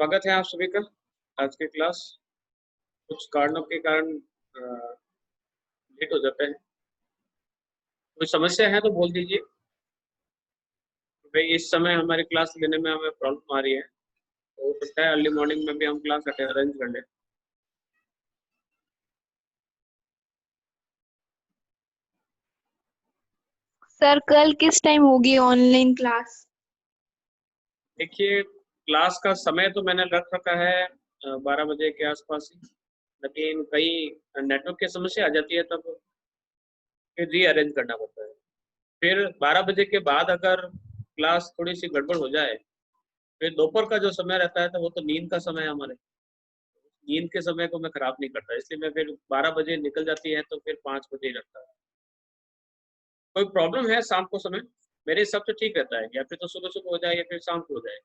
स्वागत है आप सभी का। आज की क्लास कुछ कारणों के कारण लेट हो जाता है। कोई समस्या है तो बोल दीजिए। भाई इस समय हमारी क्लास लेने में हमें प्रॉब्लम आ रही है, तो हो सकता है अर्ली मॉर्निंग में भी हम क्लास अरेंज कर लें। सर कल किस टाइम होगी ऑनलाइन क्लास? देखिए, क्लास का समय तो मैंने रख रखा है 12 बजे के आसपास ही, लेकिन कई नेटवर्क की समस्या आ जाती है, तब फिर रीअरेंज करना पड़ता है। फिर 12 बजे के बाद अगर क्लास थोड़ी सी गड़बड़ हो जाए, फिर दोपहर का जो समय रहता है तो वो तो नींद का समय है हमारे। नींद के समय को मैं खराब नहीं करता, इसलिए मैं फिर 12 बजे निकल जाती है तो फिर 5 बजे ही रखता है। कोई प्रॉब्लम है शाम को समय? मेरे हिसाब से ठीक रहता है, या फिर तो सुबह सुबह हो जाए या फिर शाम को हो जाए।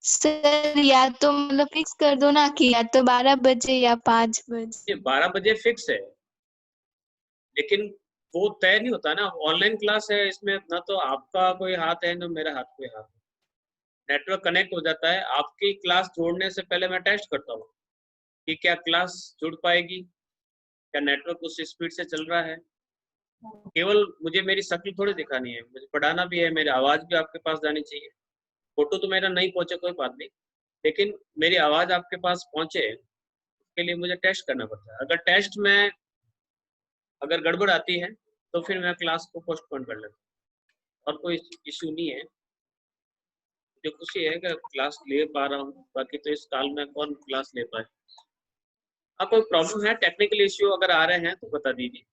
सर या तो मतलब फिक्स कर दो ना कि या तो 12 बजे या 5 ये बजे। 12 बजे फिक्स है, लेकिन वो तय नहीं होता ना। ऑनलाइन क्लास है, इसमें ना तो आपका कोई हाथ है ना मेरा हाथ कोई हाथ है। नेटवर्क कनेक्ट हो जाता है, आपकी क्लास जोड़ने से पहले मैं टेस्ट करता हूँ कि क्या क्लास जुड़ पाएगी, क्या नेटवर्क उस स्पीड से चल रहा है। केवल मुझे मेरी शक्ल थोड़ी दिखानी है, मुझे पढ़ाना भी है, मेरी आवाज़ भी आपके पास जानी चाहिए। फोटो तो मेरा नहीं पहुंचे कोई बात नहीं, लेकिन मेरी आवाज़ आपके पास पहुंचे, उसके लिए मुझे टेस्ट करना पड़ता है। अगर टेस्ट में अगर गड़बड़ आती है तो फिर मैं क्लास को पोस्टपोन कर लेता हूँ, और कोई इशू नहीं है। मुझे खुशी है कि क्लास ले पा रहा हूँ, बाकी तो इस साल में कौन क्लास ले पाए। हाँ, कोई प्रॉब्लम है, टेक्निकल इश्यू अगर आ रहे हैं तो बता दीजिए।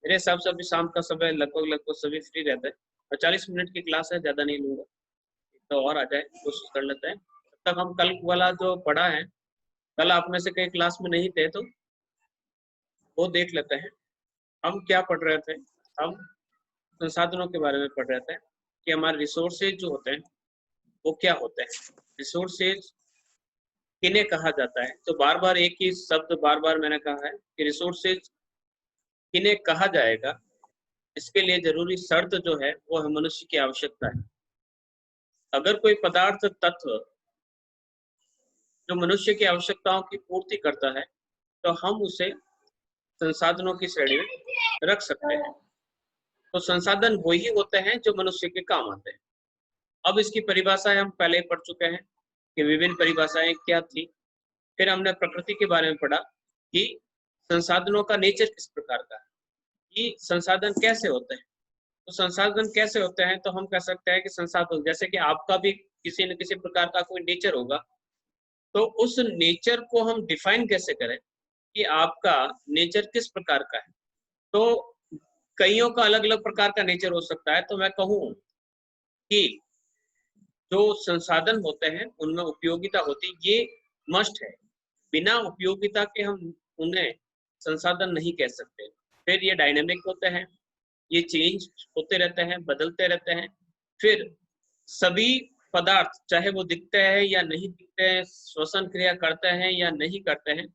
मेरे हिसाब से अभी शाम का समय लगभग लगभग सभी फ्री रहते हैं, और 40 मिनट की क्लास है, ज़्यादा नहीं लूँगा। तो और आ जाए, कोशिश कर लेते हैं। तब तक हम कल वाला जो पढ़ा है, कल आप में से कई क्लास में नहीं थे तो वो देख लेते हैं। हम क्या पढ़ रहे थे? हम संसाधनों के बारे में पढ़ रहे थे कि हमारे रिसोर्सेज जो होते हैं वो क्या होते हैं। रिसोर्सेज किन्हें कहा जाता है? तो बार बार एक ही शब्द बार बार मैंने कहा है कि रिसोर्सेज किन्हें कहा जाएगा। इसके लिए जरूरी शर्त जो है वो है मनुष्य की आवश्यकता है। अगर कोई पदार्थ तत्व जो मनुष्य की आवश्यकताओं की पूर्ति करता है तो हम उसे संसाधनों की श्रेणी में रख सकते हैं। तो संसाधन वही होते हैं जो मनुष्य के काम आते हैं। अब इसकी परिभाषाएं हम पहले ही पढ़ चुके हैं कि विभिन्न परिभाषाएं क्या थी। फिर हमने प्रकृति के बारे में पढ़ा कि संसाधनों का नेचर किस प्रकार का है, कि संसाधन कैसे होते हैं। तो संसाधन कैसे होते हैं तो हम कह सकते हैं कि संसाधन, जैसे कि आपका भी किसी न किसी प्रकार का कोई नेचर होगा, तो उस नेचर को हम डिफाइन कैसे करें कि आपका नेचर किस प्रकार का है। तो कईयों का अलग अलग प्रकार का नेचर हो सकता है। तो मैं कहूँ कि जो संसाधन होते हैं उनमें उपयोगिता होती, ये मस्ट है। बिना उपयोगिता के हम उन्हें संसाधन नहीं कह सकते। फिर ये डायनेमिक होते हैं, ये चेंज होते रहते हैं, बदलते रहते हैं। फिर सभी पदार्थ, चाहे वो दिखते हैं या नहीं दिखते हैं, श्वसन क्रिया करते हैं या नहीं करते हैं,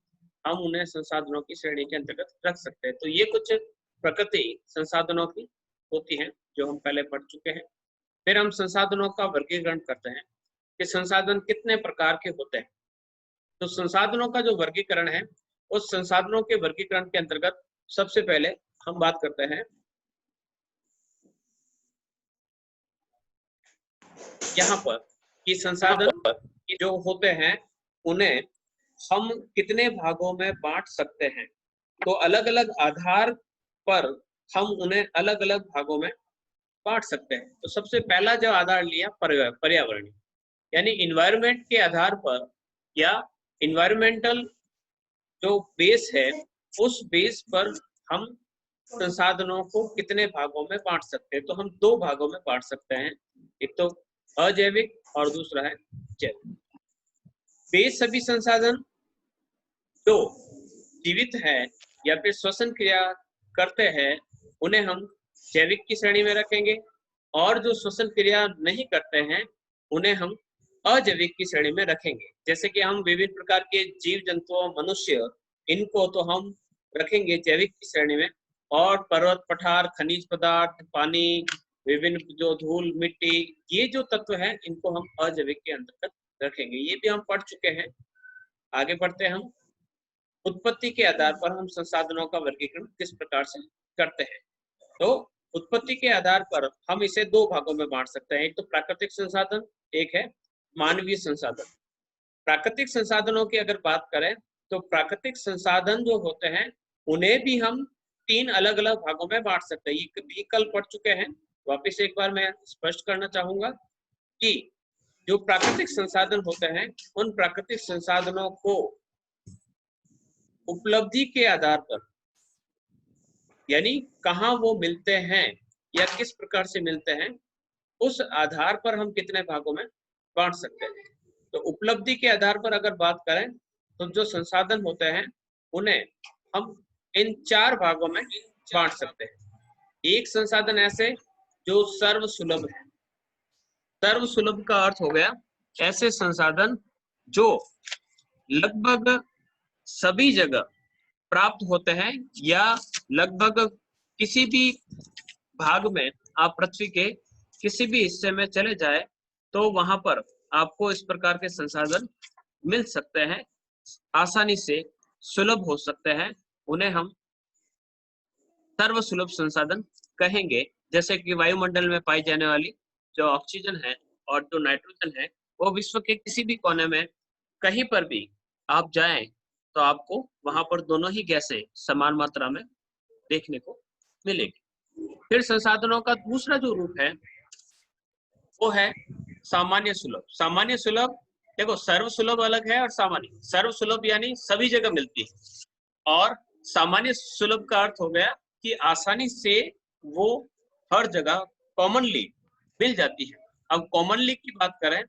हम उन्हें संसाधनों की श्रेणी के अंतर्गत रख सकते हैं। तो ये कुछ प्रकृति संसाधनों की होती है जो हम पहले पढ़ चुके हैं। फिर हम संसाधनों का वर्गीकरण करते हैं कि संसाधन कितने प्रकार के होते हैं। तो संसाधनों का जो वर्गीकरण है, उस संसाधनों के वर्गीकरण के अंतर्गत सबसे पहले हम बात करते हैं यहाँ पर कि संसाधन जो होते हैं उन्हें हम कितने भागों में बांट सकते हैं। तो अलग अलग आधार पर हम उन्हें अलग अलग भागों में बांट सकते हैं। तो सबसे पहला जो आधार लिया पर्यावरण, यानी इन्वायरमेंट के आधार पर, या इन्वायरमेंटल जो बेस है उस बेस पर हम संसाधनों को कितने भागों में बांट सकते हैं। तो हम दो भागों में बांट सकते हैं, एक तो अजैविक और दूसरा है जैविक। वे सभी संसाधन जो जीवित है या फिर श्वसन क्रिया करते हैं उन्हें हम जैविक की श्रेणी में रखेंगे, और जो श्वसन क्रिया नहीं करते हैं उन्हें हम अजैविक की श्रेणी में रखेंगे। जैसे कि हम विभिन्न प्रकार के जीव जंतुओं, मनुष्य, इनको तो हम रखेंगे जैविक की श्रेणी में, और पर्वत, पठार, खनिज पदार्थ, पानी, विभिन्न जो धूल मिट्टी, ये जो तत्व हैं इनको हम अजैविक के अंतर्गत रखेंगे। ये भी हम पढ़ चुके हैं। आगे बढ़ते हैं हम। उत्पत्ति के आधार पर हम संसाधनों का वर्गीकरण किस प्रकार से करते हैं। तो उत्पत्ति के आधार पर हम इसे दो भागों में बांट सकते हैं। एक तो प्राकृतिक संसाधन, एक है मानवीय संसाधन। प्राकृतिक संसाधनों की अगर बात करें तो प्राकृतिक संसाधन जो होते हैं उन्हें भी हम तीन अलग अलग भागों में बांट सकते हैं। ये भी कल पढ़ चुके हैं। वापिस एक बार मैं स्पष्ट करना चाहूंगा कि जो प्राकृतिक संसाधन होते हैं उन प्राकृतिक संसाधनों को उपलब्धि के आधार पर, यानी कहाँ वो मिलते हैं या किस प्रकार से मिलते हैं, उस आधार पर हम कितने भागों में बांट सकते हैं। तो उपलब्धि के आधार पर अगर बात करें तो जो संसाधन होते हैं उन्हें हम इन चार भागों में बांट सकते हैं। एक संसाधन ऐसे जो सर्वसुलभ है। सर्वसुलभ का अर्थ हो गया ऐसे संसाधन जो लगभग सभी जगह प्राप्त होते हैं या लगभग किसी भी भाग में, आप पृथ्वी के किसी भी हिस्से में चले जाए तो वहां पर आपको इस प्रकार के संसाधन मिल सकते हैं, आसानी से सुलभ हो सकते हैं। उन्हें हम सर्वसुलभ संसाधन कहेंगे। जैसे कि वायुमंडल में पाई जाने वाली जो ऑक्सीजन है और जो नाइट्रोजन है, वो विश्व के किसी भी कोने में कहीं पर भी आप जाएं तो आपको वहां पर दोनों ही गैसें समान मात्रा में देखने को मिलेगी। फिर संसाधनों का दूसरा जो रूप है वो है सामान्य सुलभ। सामान्य सुलभ, देखो सर्वसुलभ अलग है और सामान्य। सर्वसुलभ यानी सभी जगह मिलती है और सामान्य सुलभ का अर्थ हो गया कि आसानी से वो हर जगह कॉमनली मिल जाती है। अब कॉमनली की बात करें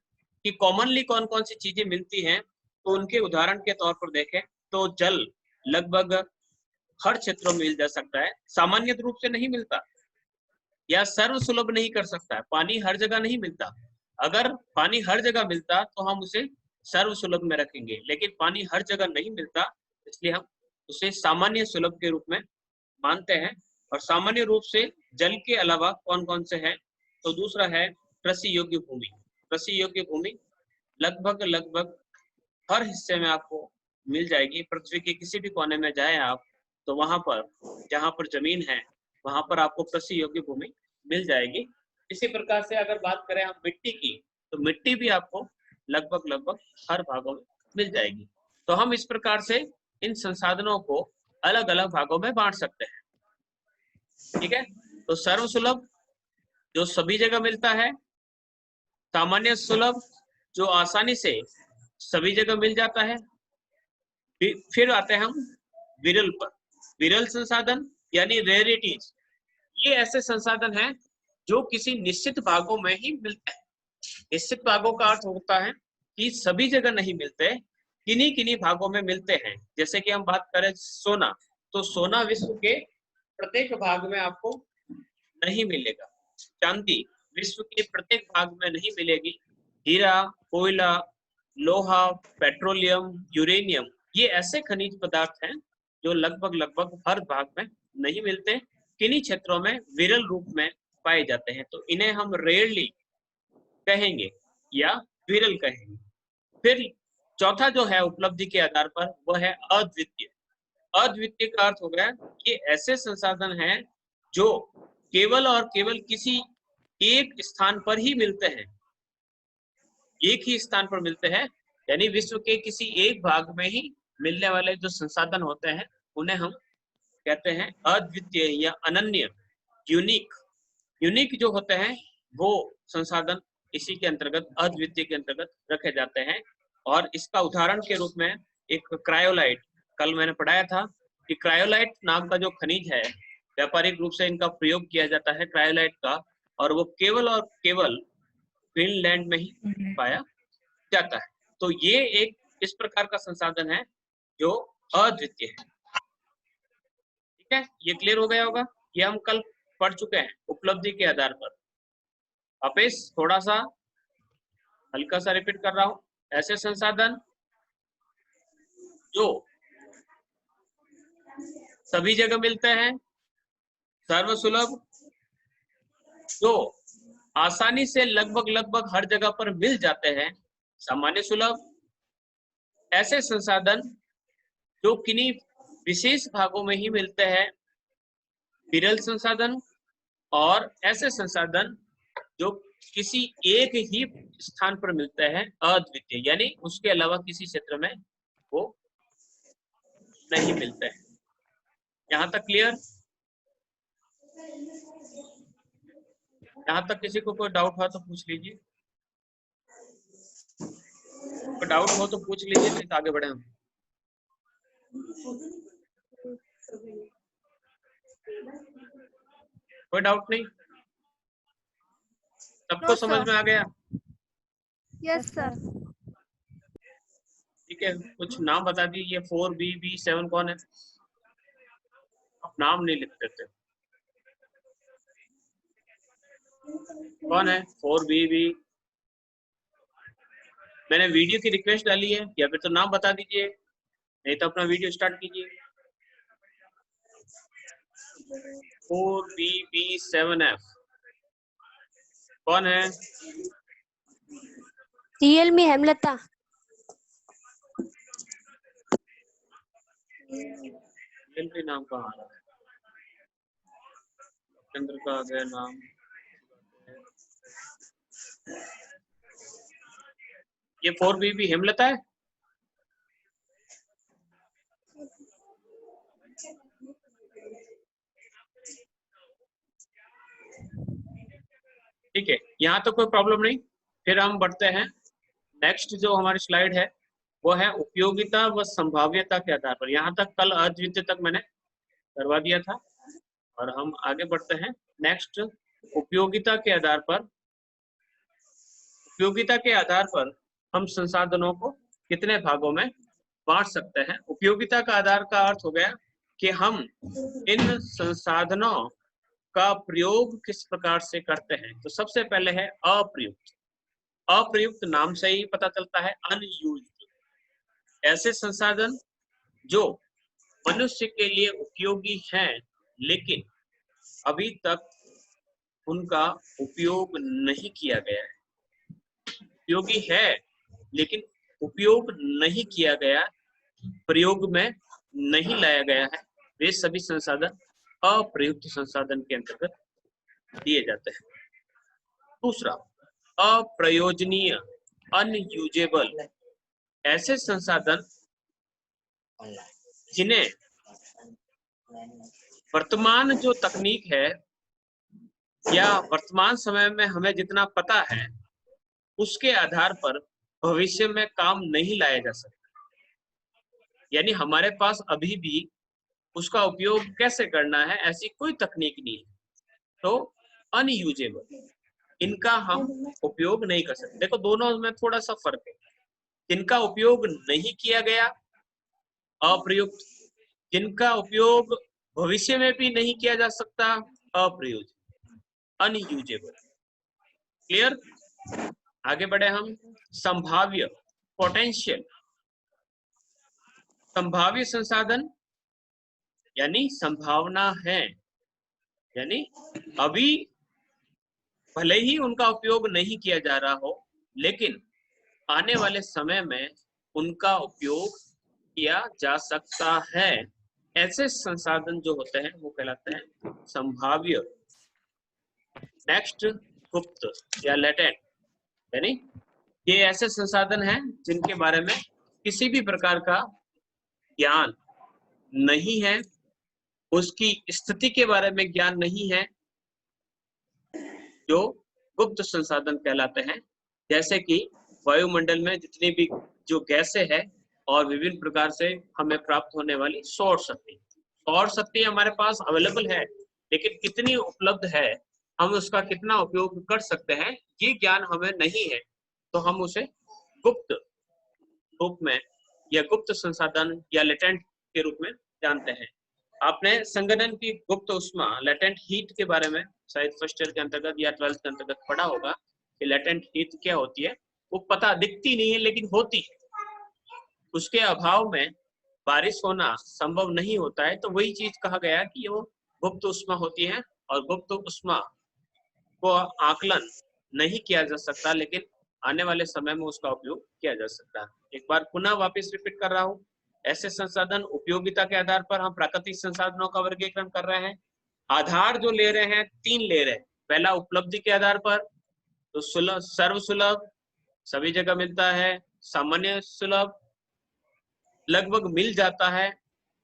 कि कॉमनली कौन कौन सी चीजें मिलती हैं, तो उनके उदाहरण के तौर पर देखें तो जल लगभग हर क्षेत्र में मिल जा सकता है, सामान्य रूप से नहीं मिलता या सर्वसुलभ नहीं कर सकता है। पानी हर जगह नहीं मिलता। अगर पानी हर जगह मिलता तो हम उसे सर्वसुलभ में रखेंगे, लेकिन पानी हर जगह नहीं मिलता, इसलिए हम उसे सामान्य सुलभ के रूप में मानते हैं। और सामान्य रूप से जल के अलावा कौन कौन से हैं, तो दूसरा है कृषि योग्य भूमि। कृषि योग्य भूमि लगभग हर हिस्से में आपको मिल जाएगी। पृथ्वी के किसी भी कोने में जाए आप तो वहां पर जहां पर जमीन है वहां पर आपको कृषि योग्य भूमि मिल जाएगी। इसी प्रकार से अगर बात करें हम मिट्टी की, तो मिट्टी भी आपको लगभग हर भागों में मिल जाएगी। तो हम इस प्रकार से इन संसाधनों को अलग अलग भागों में बांट सकते हैं। ठीक है, तो सर्वसुलभ जो सभी जगह मिलता है, सामान्य सुलभ जो आसानी से सभी जगह मिल जाता है, फिर आते हैं हम विरल पर। विरल संसाधन यानी रेयरिटीज, ये ऐसे संसाधन हैं जो किसी निश्चित भागों में ही मिलते हैं। निश्चित भागों का अर्थ होता है कि सभी जगह नहीं मिलते, किन्हीं किन्हीं भागों में मिलते हैं। जैसे कि हम बात करें सोना, तो सोना विश्व के प्रत्येक भाग में आपको नहीं मिलेगा। चांदी विश्व के प्रत्येक भाग में नहीं मिलेगी। हीरा, कोयला, लोहा, पेट्रोलियम, यूरेनियम, ये ऐसे खनिज पदार्थ हैं जो लगभग हर भाग में नहीं मिलते, किन्हीं क्षेत्रों में विरल रूप में पाए जाते हैं, तो इन्हें हम रेयरली कहेंगे या विरल कहेंगे। फिर चौथा जो है उपलब्धि के आधार पर, वो है अद्वितीय। अद्वितीय का अर्थ हो गया कि ऐसे संसाधन हैं जो केवल और केवल किसी एक स्थान पर ही मिलते हैं, एक ही स्थान पर मिलते हैं, यानी विश्व के किसी एक भाग में ही मिलने वाले जो संसाधन होते हैं उन्हें हम कहते हैं अद्वितीय या अनन्य, यूनिक। यूनिक जो होते हैं वो संसाधन इसी के अंतर्गत, अद्वितीय के अंतर्गत रखे जाते हैं। और इसका उदाहरण के रूप में एक क्रायोलाइट, कल मैंने पढ़ाया था कि क्रायोलाइट नाम का जो खनिज है, व्यापारिक रूप से इनका प्रयोग किया जाता है क्रायोलाइट का, और वो केवल और केवल ग्रीनलैंड में ही पाया जाता है। तो ये एक इस प्रकार का संसाधन है जो अद्वितीय है। ठीक है, ये क्लियर हो गया होगा। ये हम कल पढ़ चुके हैं उपलब्धि के आधार पर। वापस थोड़ा सा हल्का सा रिपीट कर रहा हूं। ऐसे संसाधन जो सभी जगह मिलते हैं, सर्वसुलभ, जो आसानी से लगभग हर जगह पर मिल जाते हैं, सामान्य सुलभ। ऐसे संसाधन जो किन्हीं विशेष भागों में ही मिलते हैं, विरल संसाधन। और ऐसे संसाधन जो किसी एक ही स्थान पर मिलते हैं, अद्वितीय, यानी उसके अलावा किसी क्षेत्र में वो नहीं मिलते हैं। यहां तक क्लियर? यहां तक किसी को कोई डाउट हो तो पूछ लीजिए, कोई डाउट हो तो पूछ लीजिए, नहीं तो आगे बढ़े हम। कोई डाउट नहीं? सबको समझ में आ गया? Yes sir. ठीक है, कुछ नाम बता दीजिए। 4BB7 कौन है? आप नाम नहीं लिखते थे। कौन है 4BB? मैंने वीडियो की रिक्वेस्ट डाली है, या फिर तो नाम बता दीजिए, नहीं तो अपना वीडियो स्टार्ट कीजिए। 4BB7F कौन है? रियलमी हेमलता। रियलमी नाम कहाँ आ रहा है? चंद्र का आ गया नाम। ये 4BB हेमलता है? ठीक है, यहाँ तो कोई प्रॉब्लम नहीं। फिर हम बढ़ते हैं। नेक्स्ट जो हमारी स्लाइड है वो है उपयोगिता व संभाव्यता के आधार पर। यहाँ तक कल अद्वितीय तक मैंने करवा दिया था, और हम आगे बढ़ते हैं। नेक्स्ट, उपयोगिता के आधार पर। उपयोगिता के आधार पर हम संसाधनों को कितने भागों में बांट सकते हैं। उपयोगिता का आधार का अर्थ हो गया कि हम इन संसाधनों का प्रयोग किस प्रकार से करते हैं। तो सबसे पहले है अप्रयुक्त। अप्रयुक्त नाम से ही पता चलता है, अनयूज्ड। ऐसे संसाधन जो मनुष्य के लिए उपयोगी हैं, लेकिन अभी तक उनका उपयोग नहीं किया गया है। उपयोगी है लेकिन उपयोग नहीं किया गया, प्रयोग में नहीं लाया गया है, वे सभी संसाधन अप्रयुक्त संसाधन के अंतर्गत दिए जाते हैं। दूसरा, अप्रयोजनीय, अनयूजेबल। ऐसे संसाधन जिन्हें वर्तमान जो तकनीक है या वर्तमान समय में हमें जितना पता है उसके आधार पर भविष्य में काम नहीं लाया जा सकता। यानी हमारे पास अभी भी उसका उपयोग कैसे करना है ऐसी कोई तकनीक नहीं है, तो अनयूजेबल, इनका हम उपयोग नहीं कर सकते। देखो दोनों में थोड़ा सा फर्क है। जिनका उपयोग नहीं किया गया, अप्रयुक्त। जिनका उपयोग भविष्य में भी नहीं किया जा सकता, अप्रयुक्त, अनयूजेबल। क्लियर? आगे बढ़े हम। संभाव्य, पोटेंशियल। संभाव्य संसाधन यानी संभावना है, यानी अभी भले ही उनका उपयोग नहीं किया जा रहा हो, लेकिन आने वाले समय में उनका उपयोग किया जा सकता है। ऐसे संसाधन जो होते हैं वो कहलाते हैं संभाव्य। नेक्स्ट, गुप्त या लेटेंट, यानी ये ऐसे संसाधन हैं जिनके बारे में किसी भी प्रकार का ज्ञान नहीं है, उसकी स्थिति के बारे में ज्ञान नहीं है, जो गुप्त संसाधन कहलाते हैं। जैसे कि वायुमंडल में जितनी भी जो गैसें है और विभिन्न प्रकार से हमें प्राप्त होने वाली सौर शक्ति। सौर शक्ति हमारे पास अवेलेबल है, लेकिन कितनी उपलब्ध है, हम उसका कितना उपयोग कर सकते हैं, ये ज्ञान हमें नहीं है, तो हम उसे गुप्त रूप में या गुप्त संसाधन या लेटेंट के रूप में जानते हैं। आपने संगठन की गुप्त उष्मा, लेटेंट हीट के बारे में शायद फर्स्ट ईयर के अंतर्गत या 12th के अंतर्गत पढ़ा होगा कि लेटेंट हीट क्या होती है। वो पता दिखती नहीं है लेकिन होती है। उसके अभाव में बारिश होना संभव नहीं होता है, तो वही चीज कहा गया कि वो गुप्त उष्मा होती है। और गुप्त उष्मा को आकलन नहीं किया जा सकता, लेकिन आने वाले समय में उसका उपयोग किया जा सकता है। एक बार पुनः वापस रिपीट कर रहा हूँ, ऐसे संसाधन उपयोगिता के आधार पर हम प्राकृतिक संसाधनों का वर्गीकरण कर रहे हैं। आधार जो ले रहे हैं 3 ले रहे हैं। पहला उपलब्धि के आधार पर, तो सुलभ, सर्व सुलभ, सभी जगह मिलता है, सामान्य सुलभ, लगभग मिल जाता है,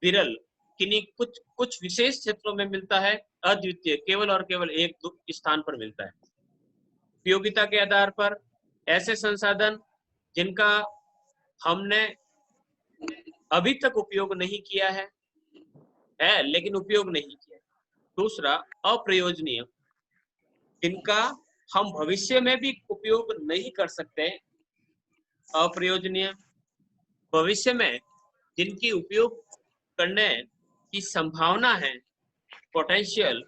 विरल, किन्हीं कुछ विशेष क्षेत्रों में मिलता है, अद्वितीय, केवल और केवल एक स्थान पर मिलता है। उपयोगिता के आधार पर ऐसे संसाधन जिनका हमने अभी तक उपयोग नहीं किया है लेकिन उपयोग नहीं किया। दूसरा अप्रयोजनीय, जिनका हम भविष्य में भी उपयोग नहीं कर सकते, अप्रयोजनीय, भविष्य में जिनकी उपयोग करने की संभावना है, पोटेंशियल,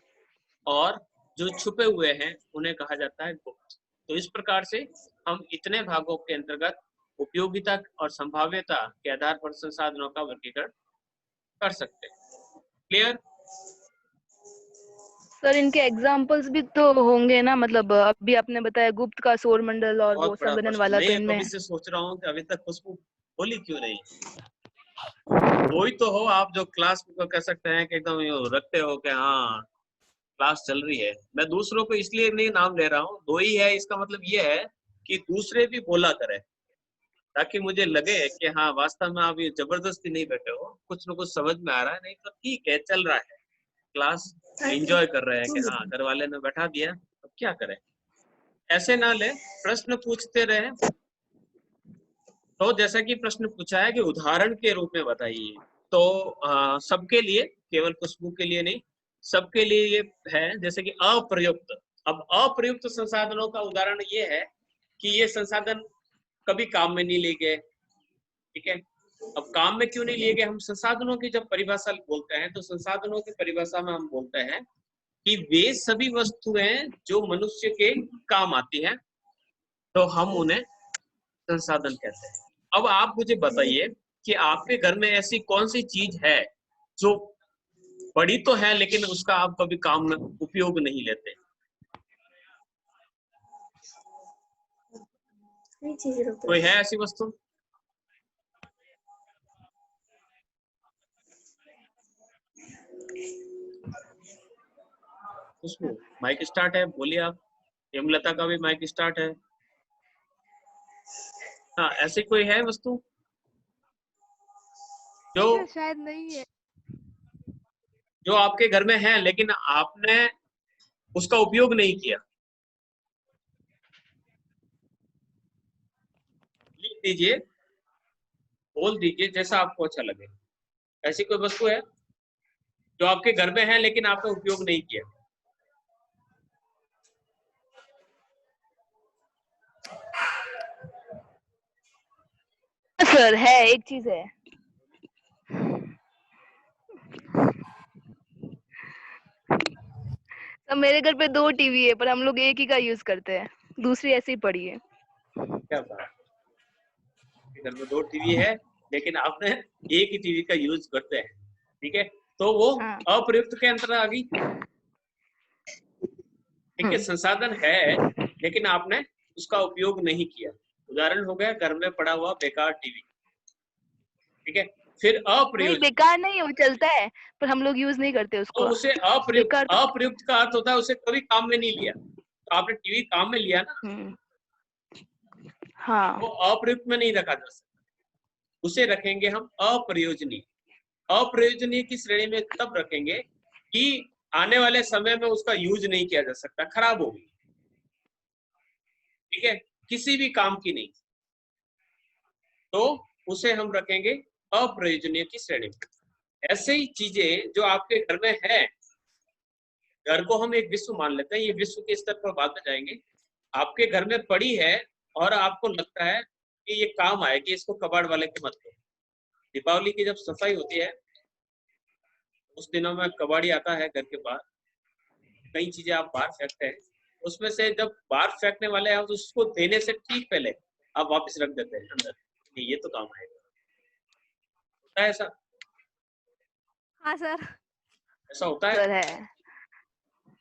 और जो छुपे हुए हैं उन्हें कहा जाता है गुप्त। तो इस प्रकार से हम इतने भागों के अंतर्गत उपयोगिता और संभाव्यता के आधार पर संसाधनों का वर्गीकरण कर सकते हैं। क्लियर? सर इनके एग्जाम्पल्स भी तो होंगे ना, मतलब अभी आपने बताया गुप्त का सौर मंडल और वो बहुत बड़ा संगणन प्रश्न। वाला, तो मैं इनमें कभी से सोच रहा हूँ कि अभी तक खुशबू बोली क्यों नहीं। वही तो हो आप जो क्लास को कह सकते हैं कि एकदम रखते हो कि हाँ क्लास चल रही है। मैं दूसरों को इसलिए नहीं नाम ले रहा हूँ, 2 ही है, इसका मतलब ये है कि दूसरे भी बोला करें, ताकि मुझे लगे कि हाँ वास्तव में आप ये जबरदस्ती नहीं बैठे हो, कुछ न कुछ समझ में आ रहा है। नहीं तो ठीक है, चल रहा है, क्लास एंजॉय कर रहे हैं कि हाँ घर वाले ने बैठा दिया, अब क्या करें। ऐसे ना ले, प्रश्न पूछते रहे। तो जैसा कि प्रश्न पूछा है कि उदाहरण के रूप में बताइए, तो सबके लिए, केवल खुशबू के लिए नहीं, सबके लिए ये है। जैसे कि अप्रयुक्त, अब अप्रयुक्त संसाधनों का उदाहरण ये है कि ये संसाधन कभी काम में नहीं लिए गए। ठीक है, अब काम में क्यों नहीं लिए गए? हम संसाधनों की जब परिभाषा बोलते हैं तो संसाधनों की परिभाषा में हम बोलते हैं कि वे सभी वस्तुएं जो मनुष्य के काम आती हैं, तो हम उन्हें संसाधन कहते हैं। अब आप मुझे बताइए कि आपके घर में ऐसी कौन सी चीज है जो बड़ी तो है लेकिन उसका आप कभी काम में उपयोग नहीं लेते? कोई है ऐसी वस्तु? खुशबू, माइक स्टार्ट है, बोलिए आप। हेमलता का भी माइक स्टार्ट है। हाँ, ऐसी कोई है वस्तु जो शायद नहीं है। जो आपके घर में है लेकिन आपने उसका उपयोग नहीं किया? लिख दीजिए, बोल दीजिए, जैसा आपको अच्छा लगे। ऐसी कोई वस्तु है जो आपके घर में है लेकिन आपने उपयोग नहीं किया? सर है, एक चीज है। तो मेरे घर पे 2 टीवी है, पर हम लोग एक ही का यूज करते हैं, दूसरी ऐसी ही पड़ी है। क्या बात, घर में 2 टीवी है लेकिन आपने एक ही टीवी का यूज करते हैं। ठीक है, तो वो हाँ। अप्रयुक्त के अंतर्गत आ गई। ठीक है, संसाधन है लेकिन आपने उसका उपयोग नहीं किया। उदाहरण हो गया घर में पड़ा हुआ बेकार टीवी। ठीक है, फिर नहीं, अप्रयुक्त। बेकार नहीं, वो चलता है पर हम लोग यूज नहीं करते उसको। तो उसे अप्रयुक्त, बेकार तो अप्रयुक्त का अर्थ होता है उसे कभी काम में नहीं लिया। तो आपने टीवी काम में लिया ना, हाँ। वो अप्रयुक्त में नहीं रखा जा सकता, उसे रखेंगे हम अप्रयोजनीय। अप्रयोजनीय की श्रेणी में तब रखेंगे कि आने वाले समय में उसका यूज नहीं किया जा सकता, खराब हो गई। ठीक है, किसी भी काम की नहीं, तो उसे हम रखेंगे अप्रयोजनीय की श्रेणी में। ऐसे ही चीजें जो आपके घर में है, घर को हम एक विश्व मान लेते हैं, ये विश्व के स्तर पर बात जाएंगे। आपके घर में पड़ी है और आपको लगता है कि ये काम आएगी, इसको कबाड़ वाले के मत दो। दीपावली की जब सफाई होती है उस दिनों में कबाड़ी आता है घर के बाहर, कई चीजें आप बाहर फेंकते हैं, उसमें से जब बाहर फेंकने वाले हैं तो उसको देने से ठीक पहले आप वापस रख देते हैं अंदर, ये तो काम आएगा। होता है ऐसा? हाँ सर। ऐसा होता है? सर है।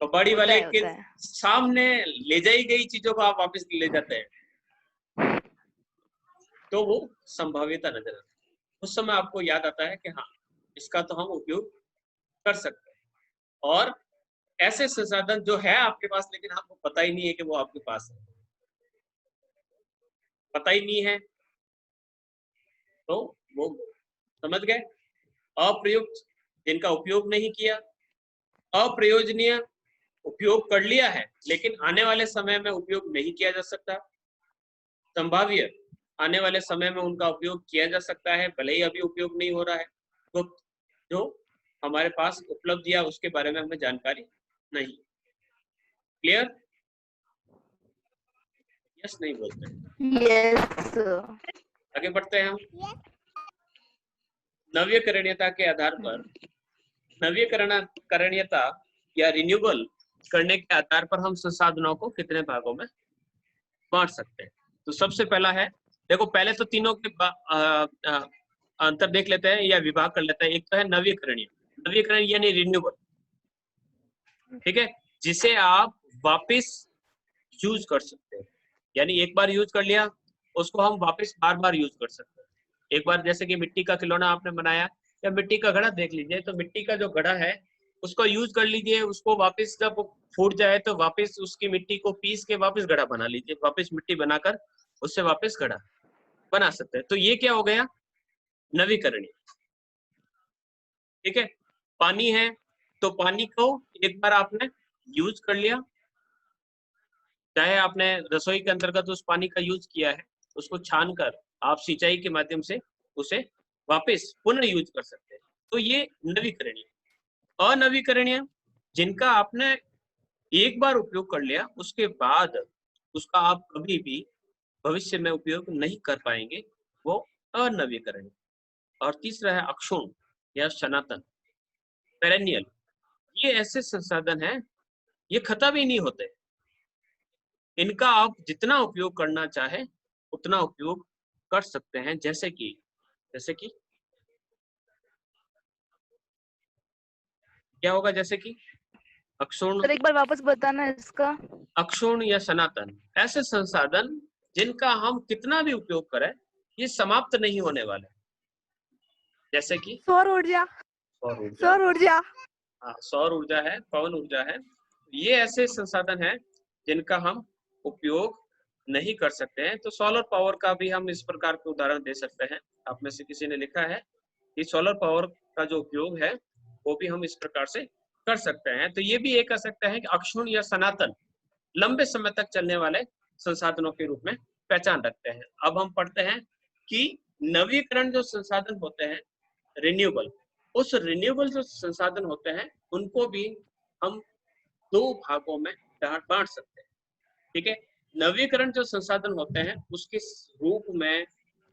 कबाड़ी वाले के होता है। सामने ले जाई गई चीजों को आप वापस ले जाते हैं, तो वो संभाव्यता नजर आती है। उस समय आपको याद आता है कि हाँ, इसका तो हम उपयोग कर सकते हैं। और ऐसे संसाधन जो है आपके पास, लेकिन आपको पता ही नहीं है कि वो आपके पास है, पता ही नहीं है, तो वो समझ गए। अप्रयुक्त, जिनका उपयोग नहीं किया। अप्रयोजनीय, उपयोग कर लिया है लेकिन आने वाले समय में उपयोग नहीं किया जा सकता। संभाव्य, आने वाले समय में उनका उपयोग किया जा सकता है, भले ही अभी उपयोग नहीं हो रहा है। गुप्त, जो हमारे पास उपलब्ध या उसके बारे में हमें जानकारी नहीं। क्लियर? यस नहीं बोलते हैं। यस। आगे बढ़ते हैं हम। नवीकरणीयता के आधार पर, नवीकरणीयता या रिन्यूएबल करने के आधार पर हम संसाधनों को कितने भागों में बांट सकते हैं। तो सबसे पहला है, देखो पहले तो तीनों के अंतर देख लेते हैं या विभाग कर लेते हैं। एक तो है नवीकरणीय, नवीकरण यानी रिन्यूएबल, ठीक है, जिसे आप वापस यूज कर सकते हैं। यानी एक बार यूज कर लिया, उसको हम वापस बार बार यूज कर सकते हैं। एक बार जैसे कि मिट्टी का खिलौना आपने बनाया या मिट्टी का घड़ा देख लीजिए, तो मिट्टी का जो घड़ा है उसको यूज कर लीजिए, उसको वापस जब फूट जाए तो वापस उसकी मिट्टी को पीस के वापस घड़ा बना लीजिए, वापस मिट्टी बनाकर उससे वापस घड़ा बना सकते हैं। तो ये क्या हो गया? नवीकरणीय। ठीक है, पानी है तो पानी को एक बार आपने यूज कर लिया, चाहे आपने रसोई के अंतर्गत उस पानी का यूज किया है, उसको छान कर आप सिंचाई के माध्यम से उसे वापस पुनः यूज कर सकते हैं। तो ये नवीकरणीय। अनवीकरणीय, जिनका आपने एक बार उपयोग कर लिया, उसके बाद उसका आप कभी भी भविष्य में उपयोग नहीं कर पाएंगे, वो अनवीकरणीय। और तीसरा है अक्षुण या सनातन, पेरेनियल। ये ऐसे संसाधन हैं, ये खत्म ही नहीं होते। इनका आप जितना उपयोग करना चाहे उतना उपयोग कर सकते हैं। जैसे कि क्या होगा? जैसे कि अक्षुण, सर एक बार वापस बताना इसका। अक्षुण या सनातन, ऐसे संसाधन जिनका हम कितना भी उपयोग करें ये समाप्त नहीं होने वाले। जैसे कि सौर ऊर्जा, सौर ऊर्जा, सौर ऊर्जा, सौर ऊर्जा है, पवन ऊर्जा है। ये ऐसे संसाधन हैं जिनका हम उपयोग नहीं कर सकते हैं। तो सोलर पावर का भी हम इस प्रकार के उदाहरण दे सकते हैं। आप में से किसी ने लिखा है कि सोलर पावर का जो उपयोग है वो भी हम इस प्रकार से कर सकते हैं। तो ये भी एक कह सकते हैं कि अक्षुण या सनातन, लंबे समय तक चलने वाले संसाधनों के रूप में पहचान रखते हैं। अब हम पढ़ते हैं कि नवीकरण जो संसाधन होते हैं, रिन्यूएबल, उस रिन्यूएबल जो संसाधन होते हैं उनको भी हम दो भागों में बांट सकते हैं। ठीक है, नवीकरण जो संसाधन होते हैं उसके रूप में,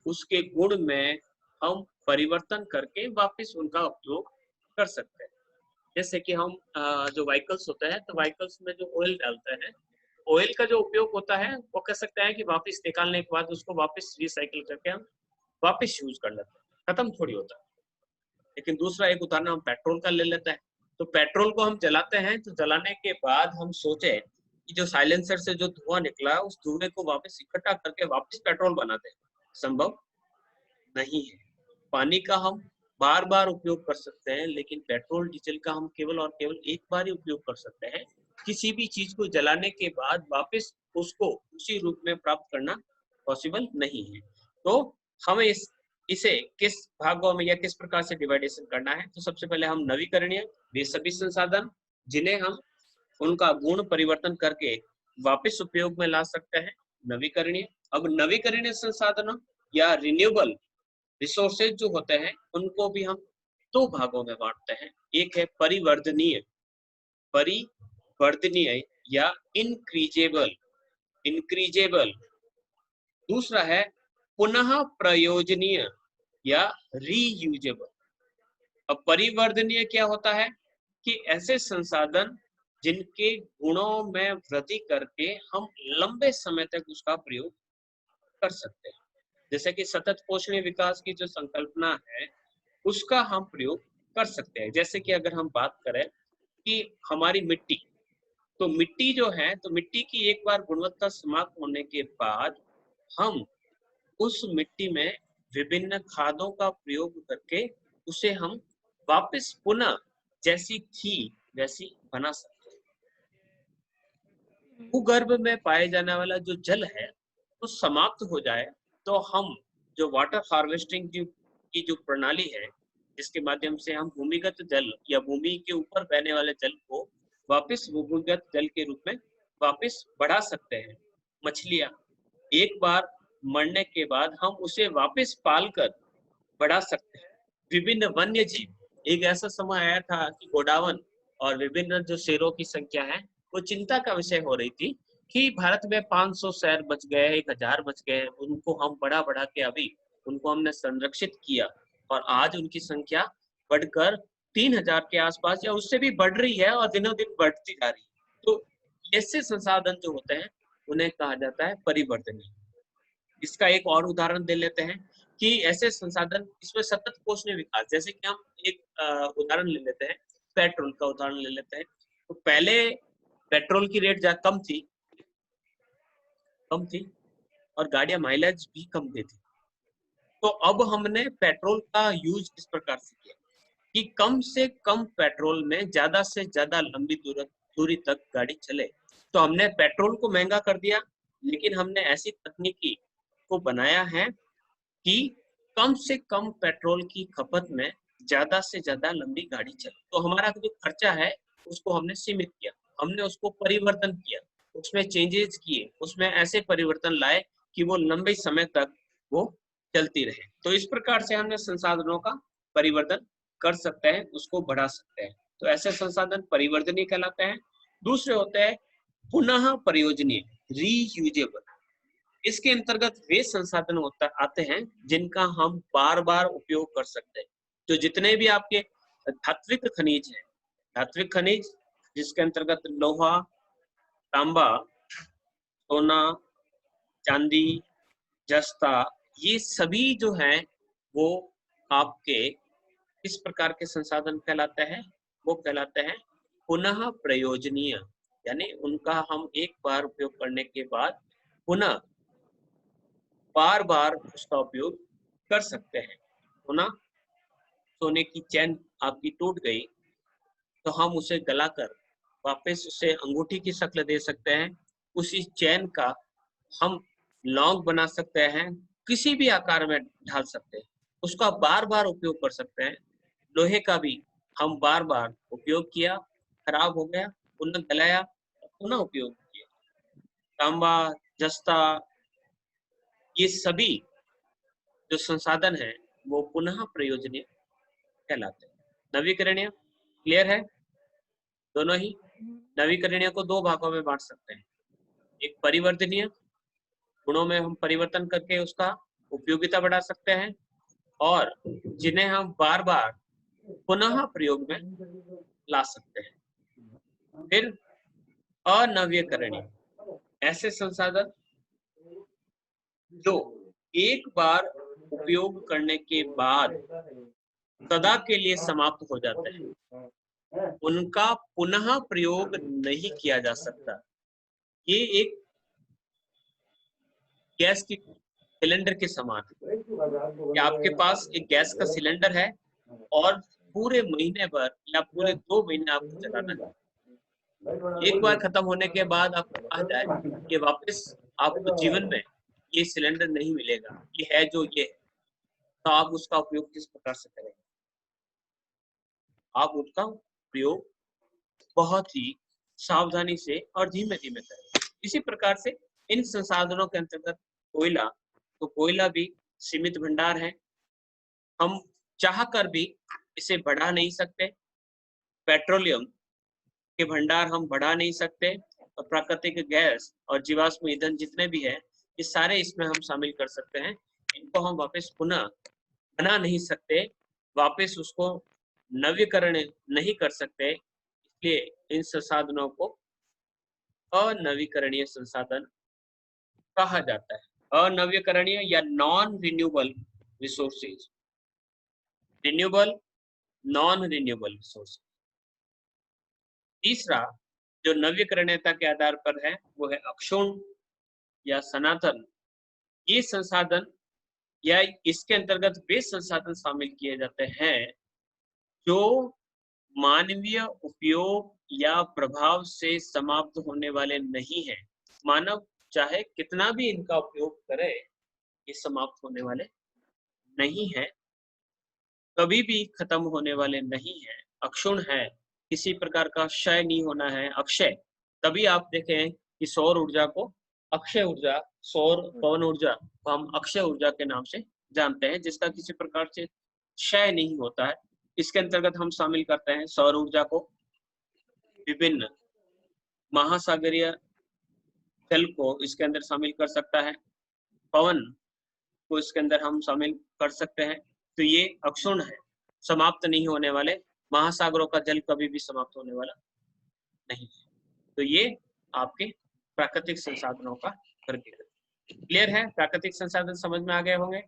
उसके गुण में हम परिवर्तन करके वापस उनका उपयोग कर सकते हैं। जैसे कि हम जो व्हीकल्स होते हैं, तो व्हीकल्स में जो ऑयल डालते हैं, ऑयल का जो उपयोग होता है वो कह सकते हैं कि वापस निकालने के बाद उसको वापस रिसाइकिल करके हम वापस यूज कर लेते हैं, खत्म थोड़ी होता है। लेकिन दूसरा एक उदाहरण हम पेट्रोल का ले लेते हैं। तो पेट्रोल को हम जलाते हैं, तो जलाने के बाद हम सोचे कि जो साइलेंसर से जो धुआं निकला उस धुएं को वापस इकट्ठा करके वापस पेट्रोल बनाते हैं, संभव नहीं है। पानी का हम बार बार उपयोग कर सकते हैं, लेकिन पेट्रोल डीजल का हम केवल और केवल एक बार ही उपयोग कर सकते हैं। किसी भी चीज को जलाने के बाद वापस उसको उसी रूप में प्राप्त करना पॉसिबल नहीं है। तो हमें इसे किस भागों में या किस प्रकार से डिवाइडेशन करना है? तो सबसे पहले हम नवीकरणीय, वे सभी संसाधन जिन्हें हम उनका गुण परिवर्तन करके वापस उपयोग में ला सकते हैं, नवीकरणीय। अब नवीकरणीय संसाधनों या रिन्यूएबल रिसोर्सेज जो होते हैं उनको भी हम दो भागों में बांटते हैं। एक है परिवर्धनीय, परिवर्धनीय या इंक्रीजेबल, इंक्रीजेबल। दूसरा है पुनः प्रयोजनीय या रीयूजेबल। अब परिवर्धनीय क्या होता है कि ऐसे संसाधन जिनके गुणों में वृद्धि करके हम लंबे समय तक उसका प्रयोग कर सकते हैं। जैसे कि सतत पोषणीय विकास की जो संकल्पना है उसका हम प्रयोग कर सकते हैं। जैसे कि अगर हम बात करें कि हमारी मिट्टी, तो मिट्टी जो है, तो मिट्टी की एक बार गुणवत्ता समाप्त होने के बाद हम उस मिट्टी में विभिन्न खादों का प्रयोग करके उसे हम वापस पुनः जैसी थी वैसी बना सकते हैं। भूगर्भ में पाए जाने वाला जो जल है वो समाप्त हो जाए तो हम जो वाटर हार्वेस्टिंग की जो प्रणाली है, जिसके माध्यम से हम भूमिगत जल या भूमि के ऊपर बहने वाले जल को वापस भूमिगत जल के रूप में वापस बढ़ा सकते हैं। मछलियां एक बार मरने के बाद हम उसे वापस पालकर बढ़ा सकते हैं। विभिन्न वन्य जीव, एक ऐसा समय आया था कि गोडावन और विभिन्न जो शेरों की संख्या है वो चिंता का विषय हो रही थी कि भारत में 500 शेर बच गए, 1000 बच गए। उनको हम बढ़ा बढ़ा के अभी उनको हमने संरक्षित किया और आज उनकी संख्या बढ़कर 3000 के आसपास या उससे भी बढ़ रही है और दिनों दिन बढ़ती जा रही है। तो ऐसे संसाधन जो होते हैं उन्हें कहा जाता है परिवर्तनीय। इसका एक और उदाहरण दे लेते हैं कि ऐसे संसाधन, इसमें सतत पोषणीय विकास, जैसे कि हम एक उदाहरण ले लेते हैं, पेट्रोल का उदाहरण ले लेते हैं। तो पहले पेट्रोल की रेट कम थी और गाड़ियां माइलेज भी कम देती। तो अब हमने पेट्रोल का यूज किस प्रकार से किया कि कम से कम पेट्रोल में ज्यादा से ज्यादा लंबी दूरी तक गाड़ी चले। तो हमने पेट्रोल को महंगा कर दिया, लेकिन हमने ऐसी तकनीकी को बनाया है कि कम से कम पेट्रोल की खपत में ज्यादा से ज्यादा लंबी गाड़ी चले। तो हमारा जो खर्चा है उसको हमने सीमित किया, हमने उसको परिवर्तन किया, उसमें चेंजेस किए, उसमें ऐसे परिवर्तन लाए कि वो लंबे समय तक वो चलती रहे। तो इस प्रकार से हमने संसाधनों का परिवर्तन कर सकते हैं, उसको बढ़ा सकते हैं। तो ऐसे संसाधन परिवर्तनीय कहलाते हैं। दूसरे होते हैं पुनः प्रयोजनीय, रीयूजेबल। इसके अंतर्गत वे संसाधन आते हैं जिनका हम बार बार उपयोग कर सकते हैं। तो जितने भी आपके धात्विक खनिज हैं, धात्विक खनिज जिसके अंतर्गत लोहा, तांबा, सोना, चांदी, जस्ता, ये सभी जो हैं वो आपके किस प्रकार के संसाधन कहलाते हैं? वो कहलाते हैं पुनः प्रयोजनीय, यानी उनका हम एक बार उपयोग करने के बाद पुनः बार बार उसका उपयोग कर सकते हैं। तो ना, सोने की चैन आपकी टूट गई तो हम उसे गलाकर वापस उसे अंगूठी की शक्ल दे सकते हैं। उसी चैन का हम लॉन्ग बना सकते हैं, किसी भी आकार में ढाल सकते हैं, उसका बार बार उपयोग कर सकते हैं। लोहे का भी हम बार बार उपयोग किया, खराब हो गया, पुनः गलाया, पुनः उपयोग किया। तांबा, जस्ता, ये सभी जो संसाधन है वो पुनः प्रयोजनीय कहलाते हैं। नवीकरणीय क्लियर है? दोनों ही नवीकरणीय को दो भागों में बांट सकते हैं। एक परिवर्तनीय, गुणों में हम परिवर्तन करके उसका उपयोगिता बढ़ा सकते हैं, और जिन्हें हम बार बार पुनः प्रयोग में ला सकते हैं। फिर अनवीकरणीय, ऐसे संसाधन जो एक बार उपयोग करने के बाद सदा के लिए समाप्त हो जाते हैं, उनका पुनः प्रयोग नहीं किया जा सकता। ये एक गैस की सिलेंडर के समान है कि आपके पास एक गैस का सिलेंडर है और पूरे महीने भर या पूरे 2 महीने आपको चलाना है। एक बार खत्म होने के बाद आपको कहा जाए कि वापस आपको जीवन में ये सिलेंडर नहीं मिलेगा, ये है जो ये है, तो आप उसका उपयोग किस प्रकार से करेंगे? आप उसका प्रयोग बहुत ही सावधानी से और धीमे धीमे करें। इसी प्रकार से इन संसाधनों के अंतर्गत कोयला, तो कोयला भी सीमित भंडार है, हम चाहकर भी इसे बढ़ा नहीं सकते। पेट्रोलियम के भंडार हम बढ़ा नहीं सकते, और प्राकृतिक गैस और जीवाश्म ईंधन जितने भी है ये सारे इसमें हम शामिल कर सकते हैं। इनको हम वापस पुनः बना नहीं सकते, वापस उसको नवीकरण नहीं कर सकते, इसलिए इन संसाधनों को अनवीकरणीय संसाधन कहा जाता है। अनवीकरणीय या non renewable resources, renewable, non renewable resources. तीसरा जो नवीकरणीयता के आधार पर है वो है अक्षुण या सनातन। ये संसाधन या इसके अंतर्गत वे संसाधन शामिल किए जाते हैं जो मानवीय उपयोग या प्रभाव से समाप्त होने वाले नहीं हैं। मानव चाहे कितना भी इनका उपयोग करे, ये समाप्त होने वाले नहीं है, कभी भी खत्म होने वाले नहीं है, अक्षुण है, किसी प्रकार का क्षय नहीं होना है, अक्षय। तभी आप देखें कि सौर ऊर्जा को अक्षय ऊर्जा, सौर पवन ऊर्जा को हम अक्षय ऊर्जा के नाम से जानते हैं, जिसका किसी प्रकार से क्षय नहीं होता है। इसके अंतर्गत हम शामिल करते हैं सौर ऊर्जा को, विभिन्न महासागरीय जल को इसके अंदर शामिल कर सकता है, पवन को इसके अंदर हम शामिल कर सकते हैं। तो ये अक्षुण है, समाप्त नहीं होने वाले, महासागरों का जल कभी भी समाप्त होने वाला नहीं है। तो ये आपके प्राकृतिक संसाधनों का वर्गीकरण। क्लियर है? प्राकृतिक संसाधन समझ में आ गए होंगे?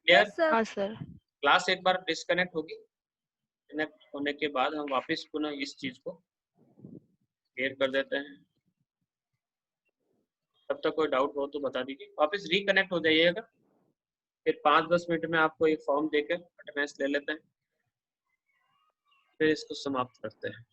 क्लियर? सर हाँ सर। क्लास एक बार डिस्कनेक्ट होगी, कनेक्ट होने के बाद हम वापस पुनः इस चीज को क्लियर कर देते हैं। तब तक कोई डाउट हो तो बता दीजिए, वापस रिकनेक्ट हो जाइएगा। फिर 5-10 मिनट में आपको एक फॉर्म देकर अटेंडेंस ले लेते हैं, फिर इसको समाप्त करते हैं।